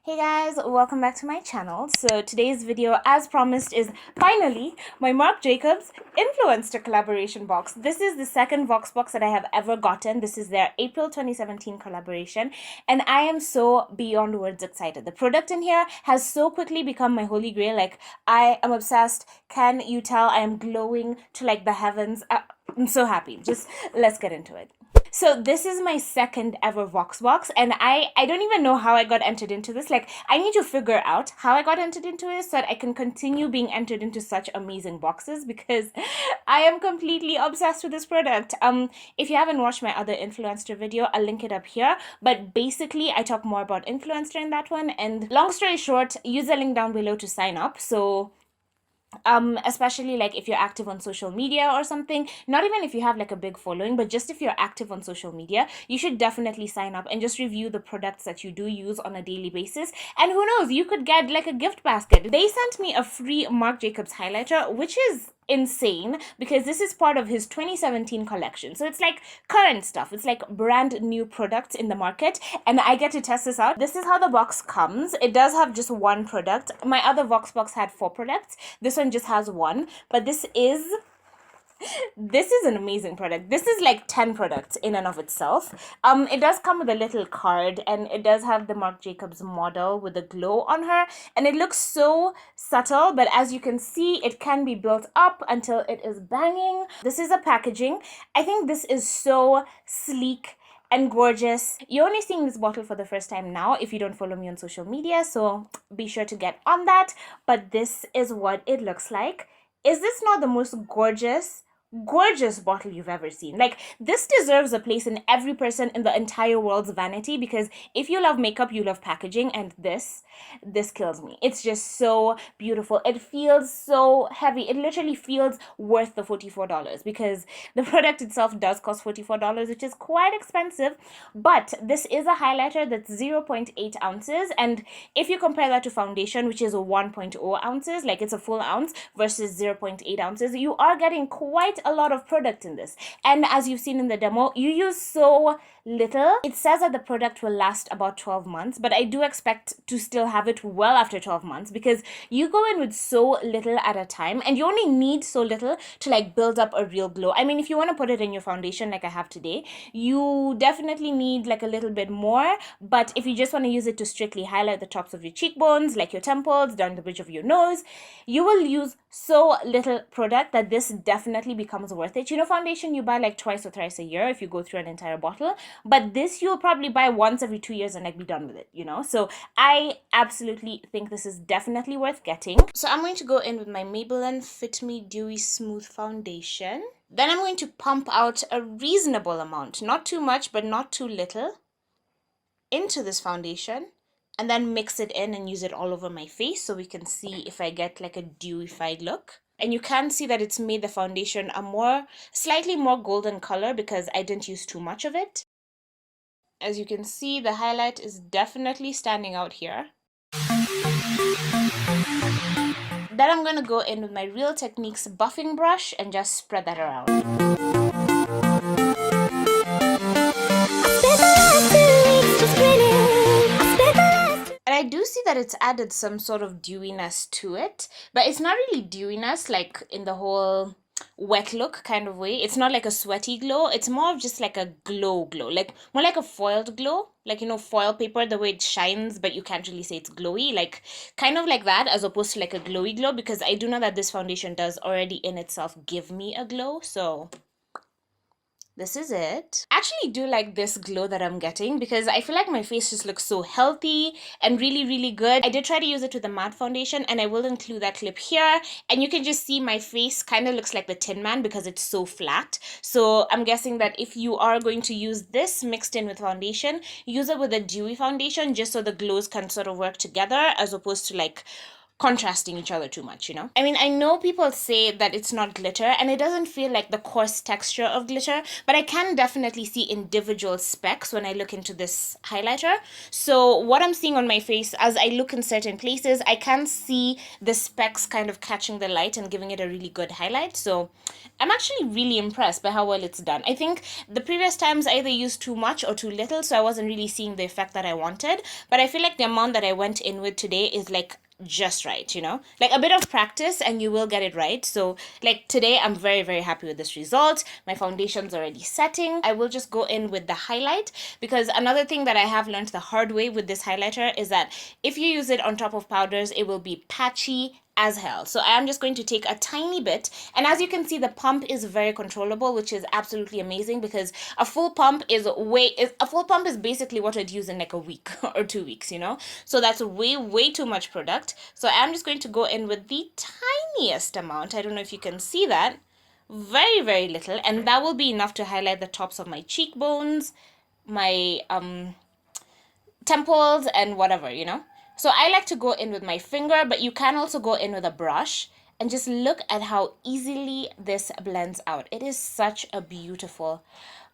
Hey guys, welcome back to my channel. So today's video, as promised, is finally my Marc Jacobs Influencer collaboration box. This is the second Vox box that I have ever gotten. This is their April 2017 collaboration and I am so beyond words excited. The product in here has so quickly become my holy grail. Like, I am obsessed. Can you tell I am glowing to like the heavens? I'm so happy. Just let's get into it. So this is my second ever Vox box and I don't even know how I got entered into this. Like, I need to figure out how I got entered into it so that I can continue being entered into such amazing boxes because I am completely obsessed with this product. If you haven't watched my other influencer video, I'll link it up here, but basically I talk more about influencer in that one, and long story short, use the link down below to sign up. So especially like if you're active on social media or something, not even if you have like a big following, but just if you're active on social media, you should definitely sign up and just review the products that you do use on a daily basis. And who knows, you could get like a gift basket. They sent me a free Marc Jacobs highlighter, which is insane because this is part of his 2017 collection, so it's like current stuff. It's like brand new products in the market and I get to test this out. This is how the box comes. It does have just one product. My other Vox box had 4 products. This one just has one, but this is an amazing product. This is like 10 products in and of itself. It does come with a little card and it does have the Marc Jacobs model with a glow on her, and it looks so subtle, but as you can see, it can be built up until it is banging. This is a packaging. I think this is so sleek and gorgeous. You're only seeing this bottle for the first time now if you don't follow me on social media, so be sure to get on that. But this is what it looks like. Is this not the most gorgeous bottle you've ever seen? Like, this deserves a place in every person in the entire world's vanity, because if you love makeup, you love packaging, and this kills me. It's just so beautiful. It feels so heavy. It literally feels worth the $44 because the product itself does cost $44, which is quite expensive, but this is a highlighter that's 0.8 ounces, and if you compare that to foundation, which is 1.0 ounces, like it's a full ounce versus 0.8 ounces, you are getting quite a lot of product in this. And as you've seen in the demo, you use so little. It says that the product will last about 12 months, but I do expect to still have it well after 12 months because you go in with so little at a time and you only need so little to like build up a real glow. I mean, if you want to put it in your foundation like I have today, you definitely need like a little bit more, but if you just want to use it to strictly highlight the tops of your cheekbones, like your temples, down the bridge of your nose, you will use so little product that this definitely becomes worth it. You know, foundation you buy like twice or thrice a year if you go through an entire bottle, but this you'll probably buy once every 2 years and like be done with it, you know? So I absolutely think this is definitely worth getting. So I'm going to go in with my Maybelline Fit Me Dewy Smooth Foundation. Then I'm going to pump out a reasonable amount, not too much but not too little, into this foundation, and then mix it in and use it all over my face so we can see if I get like a dewified look. And you can see that it's made the foundation a slightly more golden color because I didn't use too much of it. As you can see, the highlight is definitely standing out here. Then I'm going to go in with my Real Techniques buffing brush and just spread that around. And I do see that it's added some sort of dewiness to it, but it's not really dewiness like in the whole wet look kind of way. It's not like a sweaty glow. It's more of just like a glow, like more like a foiled glow, like, you know, foil paper, the way it shines but you can't really say it's glowy, like kind of like that, as opposed to like a glowy glow, because I do know that this foundation does already in itself give me a glow. So this is it. I actually do like this glow that I'm getting because I feel like my face just looks so healthy and really, really good. I did try to use it with the matte foundation and I will include that clip here. And you can just see my face kind of looks like the Tin Man because it's so flat. So I'm guessing that if you are going to use this mixed in with foundation, use it with a dewy foundation just so the glows can sort of work together, as opposed to like contrasting each other too much, you know? I mean, I know people say that it's not glitter and it doesn't feel like the coarse texture of glitter, but I can definitely see individual specks when I look into this highlighter. So what I'm seeing on my face, as I look in certain places, I can see the specks kind of catching the light and giving it a really good highlight. So I'm actually really impressed by how well it's done. I think the previous times I either used too much or too little, so I wasn't really seeing the effect that I wanted. But I feel like the amount that I went in with today is like just right, you know, like a bit of practice and you will get it right. So like today I'm very, very happy with this result. My foundation's already setting. I will just go in with the highlight, because another thing that I have learned the hard way with this highlighter is that if you use it on top of powders, it will be patchy as hell. So I am just going to take a tiny bit, and as you can see, the pump is very controllable, which is absolutely amazing, because a full pump is basically what I'd use in like a week or 2 weeks, you know. So that's way too much product. So I'm just going to go in with the tiniest amount. I don't know if you can see that. Very little, and that will be enough to highlight the tops of my cheekbones, my temples, and whatever, you know. So I like to go in with my finger, but you can also go in with a brush, and just look at how easily this blends out. It is such a beautiful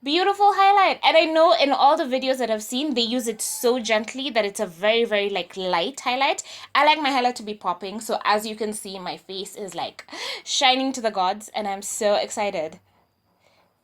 highlight. And I know in all the videos that I've seen, they use it so gently that it's a very like light highlight. I like my highlight to be popping, so as you can see, my face is like shining to the gods, and I'm so excited.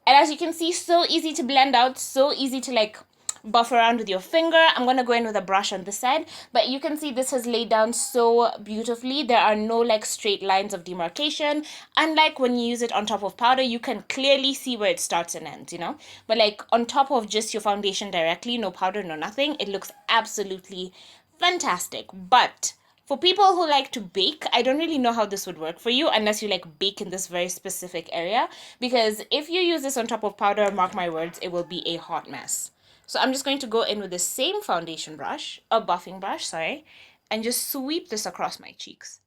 And as you can see, so easy to blend out, so easy to like buff around with your finger. I'm going to go in with a brush on this side, but you can see this has laid down so beautifully. There are no like straight lines of demarcation. Unlike when you use it on top of powder, you can clearly see where it starts and ends, you know. But like on top of just your foundation directly, no powder, no nothing, it looks absolutely fantastic. But for people who like to bake, I don't really know how this would work for you unless you like bake in this very specific area, because if you use this on top of powder, mark my words, it will be a hot mess. So I'm just going to go in with the same foundation brush, a buffing brush, sorry, and just sweep this across my cheeks.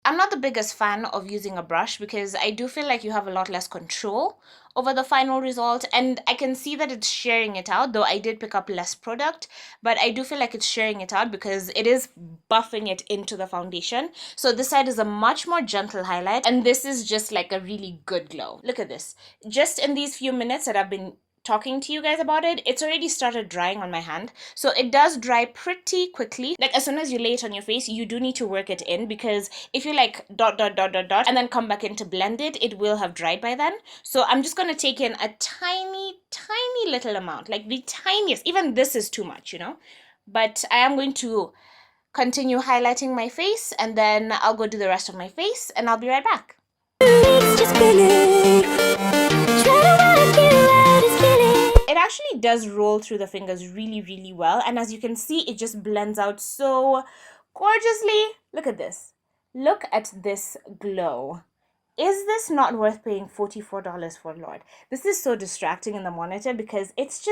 I'm not the biggest fan of using a brush because I do feel like you have a lot less control over the final result, and I can see that it's sharing it out, though I did pick up less product, but I do feel like it's sharing it out because it is buffing it into the foundation. So this side is a much more gentle highlight, and this is just like a really good glow. Look at this. Just in these few minutes that I've been talking to you guys about it, it's already started drying on my hand. So it does dry pretty quickly. Like as soon as you lay it on your face, you do need to work it in, because if you like dot and then come back in to blend it, it will have dried by then. So I'm just going to take in a tiny little amount, like the tiniest. Even this is too much, you know. But I am going to continue highlighting my face, and then I'll go do the rest of my face, and I'll be right back. It actually does roll through the fingers really well, and as you can see, it just blends out so gorgeously. Look at this. Look at this glow. Is this not worth paying $44 for, Lord? This is so distracting in the monitor because it's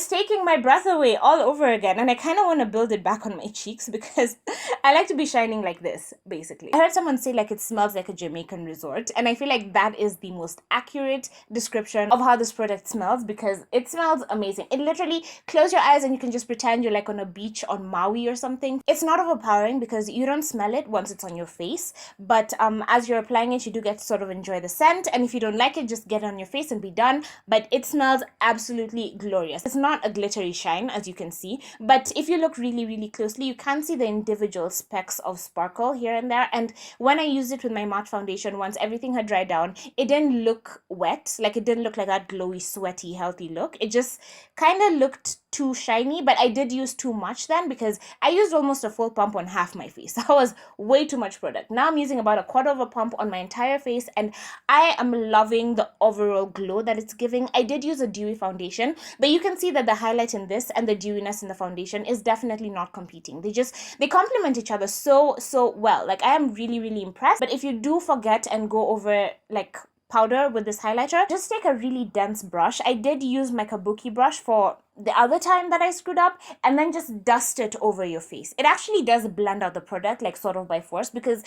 taking my breath away all over again, and I kind of want to build it back on my cheeks because I like to be shining like this, basically. I heard someone say like it smells like a Jamaican resort, and I feel like that is the most accurate description of how this product smells, because it smells amazing. It literally, close your eyes and you can just pretend you're like on a beach on Maui or something. It's not overpowering because you don't smell it once it's on your face, but as you're applying it, you do get to sort of enjoy the scent, and if you don't like it, just get it on your face and be done. But it smells absolutely glorious. It's not a glittery shine, as you can see, but if you look really closely, you can see the individual specks of sparkle here and there. And when I used it with my matte foundation, once everything had dried down, it didn't look wet. Like it didn't look like that glowy, sweaty, healthy look. It just kind of looked too shiny, but I did use too much then because I used almost a full pump on half my face. That was way too much product. Now I'm using about a quarter of a pump on my entire face, and I am loving the overall glow that it's giving. I did use a dewy foundation, but you can see that the highlight in this and the dewiness in the foundation is definitely not competing. They complement each other so well. Like I am really impressed. But if you do forget and go over like powder with this highlighter, just take a really dense brush. I did use my kabuki brush for the other time that I screwed up, and then just dust it over your face. It actually does blend out the product, like sort of by force, because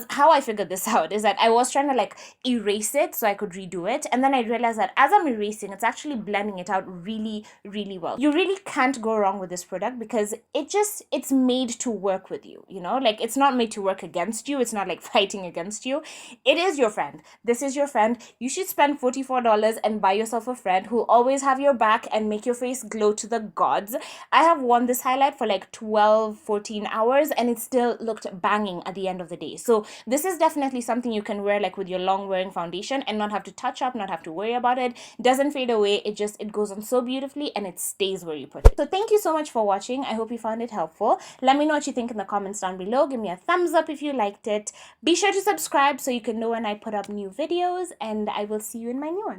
how I figured this out is that I was trying to like erase it so I could redo it, and then I realized that as I'm erasing, it's actually blending it out really, really well. You really can't go wrong with this product because it's made to work with you, you know? Like, it's not made to work against you. It's not like fighting against you. It is your friend. This is your friend. You should spend $44 and buy yourself a friend who always have your back and make your face glow to the gods. I have worn this highlight for like 12-14 hours and it still looked banging at the end of the day. So this is definitely something you can wear like with your long wearing foundation and not have to touch up, not have to worry about it. Doesn't fade away. It goes on so beautifully and it stays where you put it. So thank you so much for watching. I hope you found it helpful. Let me know what you think in the comments down below. Give me a thumbs up if you liked it. Be sure to subscribe so you can know when I put up new videos, and I will see you in my new one.